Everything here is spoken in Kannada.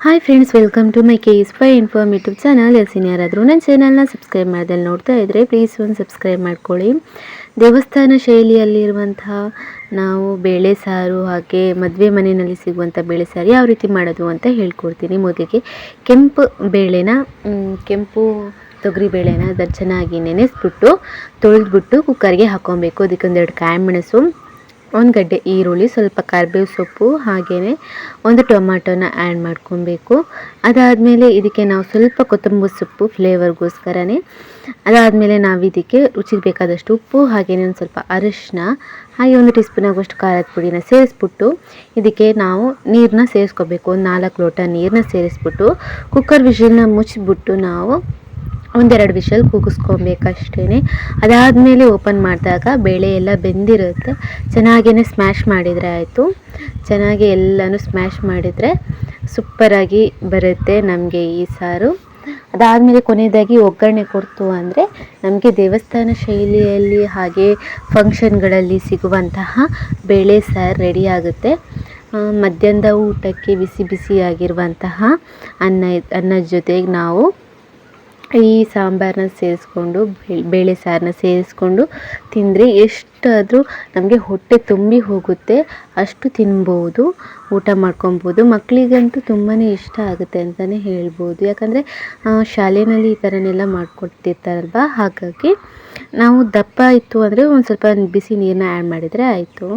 Hi friends, welcome to my KS5 informative channel. ಯಾರಾದರೂ ನನ್ನ ಚಾನಲ್ನ ಸಬ್ಸ್ಕ್ರೈಬ್ ಮಾಡ್ದಲ್ಲಿ ನೋಡ್ತಾ ಇದ್ದರೆ ಪ್ಲೀಸ್ ಒಂದು ಸಬ್ಸ್ಕ್ರೈಬ್ ಮಾಡ್ಕೊಳ್ಳಿ. ದೇವಸ್ಥಾನ ಶೈಲಿಯಲ್ಲಿರುವಂತಹ ನಾವು ಬೇಳೆ ಸಾರು ಹಾಗೆ ಮದುವೆ ಮನೆಯಲ್ಲಿ ಸಿಗುವಂಥ ಬೇಳೆ ಸಾರು ಯಾವ ರೀತಿ ಮಾಡೋದು ಅಂತ ಹೇಳ್ಕೊಡ್ತೀನಿ. ಮೊದಲಿಗೆ ಕೆಂಪು ತೊಗರಿ ಬೇಳೆನ ಚೆನ್ನಾಗಿ ನೆನೆಸ್ಬಿಟ್ಟು ತೊಳೆದ್ಬಿಟ್ಟು ಕುಕ್ಕರ್ಗೆ ಹಾಕ್ಕೊಬೇಕು. ಅದಕ್ಕೊಂದೆರಡು ಕಾಯಿ ಮೆಣಸು, ಒಂದು ಗಡ್ಡೆ ಈರುಳ್ಳಿ, ಸ್ವಲ್ಪ ಕರಿಬೇವು ಸೊಪ್ಪು, ಹಾಗೆಯೇ ಒಂದು ಟೊಮಾಟೋನ ಆ್ಯಡ್ ಮಾಡ್ಕೊಬೇಕು. ಅದಾದಮೇಲೆ ಇದಕ್ಕೆ ನಾವು ಸ್ವಲ್ಪ ಕೊತ್ತಂಬರಿ ಸೊಪ್ಪು ಫ್ಲೇವರ್ಗೋಸ್ಕರನೇ. ಅದಾದಮೇಲೆ ನಾವು ಇದಕ್ಕೆ ರುಚಿಗೆ ಬೇಕಾದಷ್ಟು ಉಪ್ಪು, ಹಾಗೆಯೇ ಒಂದು ಸ್ವಲ್ಪ ಅರಿಶಿನ, ಹಾಗೆ 1 ಟೀ ಸ್ಪೂನ್ ಆಗುವಷ್ಟು ಖಾರದ ಪುಡಿನ ಸೇರಿಸ್ಬಿಟ್ಟು ಇದಕ್ಕೆ ನಾವು ನೀರನ್ನ ಸೇರಿಸ್ಕೋಬೇಕು. ಒಂದು 4 ಲೋಟ ನೀರನ್ನ ಸೇರಿಸ್ಬಿಟ್ಟು ಕುಕ್ಕರ್ ವಿಷಲ್ನ ಮುಚ್ಚಿಬಿಟ್ಟು ನಾವು 1-2 ವಿಷಲ್ ಕೂಗಿಸ್ಕೊಬೇಕಷ್ಟೇ. ಅದಾದಮೇಲೆ ಓಪನ್ ಮಾಡಿದಾಗ ಬೇಳೆ ಎಲ್ಲ ಬೆಂದಿರುತ್ತೆ. ಚೆನ್ನಾಗೇ ಸ್ಮ್ಯಾಶ್ ಮಾಡಿದರೆ ಆಯಿತು. ಚೆನ್ನಾಗಿ ಎಲ್ಲನೂ ಸ್ಮ್ಯಾಶ್ ಮಾಡಿದರೆ ಸೂಪರಾಗಿ ಬರುತ್ತೆ ನಮಗೆ ಈ ಸಾರು. ಅದಾದಮೇಲೆ ಕೊನೆಯದಾಗಿ ಒಗ್ಗರಣೆ ಕೊಡ್ತು ಅಂದರೆ ನಮಗೆ ದೇವಸ್ಥಾನ ಶೈಲಿಯಲ್ಲಿ ಹಾಗೆ ಫಂಕ್ಷನ್ಗಳಲ್ಲಿ ಸಿಗುವಂತಹ ಬೇಳೆ ಸಾರು ರೆಡಿ ಆಗುತ್ತೆ. ಮಧ್ಯಾಹ್ನದ ಊಟಕ್ಕೆ ಬಿಸಿ ಬಿಸಿಯಾಗಿರುವಂತಹ ಅನ್ನದ ಜೊತೆಗೆ ನಾವು ಈ ಸಾಂಬಾರನ್ನ ಸೇರಿಸ್ಕೊಂಡು ಬೇಳೆ ಸಾರನ್ನ ಸೇರಿಸ್ಕೊಂಡು ತಿಂದರೆ ಎಷ್ಟಾದರೂ ನಮಗೆ ಹೊಟ್ಟೆ ತುಂಬಿ ಹೋಗುತ್ತೆ, ಅಷ್ಟು ತಿನ್ಬೋದು, ಊಟ ಮಾಡ್ಕೊಬೋದು. ಮಕ್ಕಳಿಗಂತೂ ತುಂಬಾ ಇಷ್ಟ ಆಗುತ್ತೆ ಅಂತಲೇ ಹೇಳ್ಬೋದು. ಯಾಕಂದರೆ ಶಾಲೆಯಲ್ಲಿ ಈ ಥರನೆಲ್ಲ ಮಾಡಿಕೊಡ್ತಿರ್ತಾರಲ್ವ, ಹಾಗಾಗಿ ನಾವು ದಪ್ಪ ಇತ್ತು ಅಂದರೆ ಒಂದು ಸ್ವಲ್ಪ ಬಿಸಿ ನೀರನ್ನ ಆ್ಯಡ್ ಮಾಡಿದರೆ ಆಯಿತು.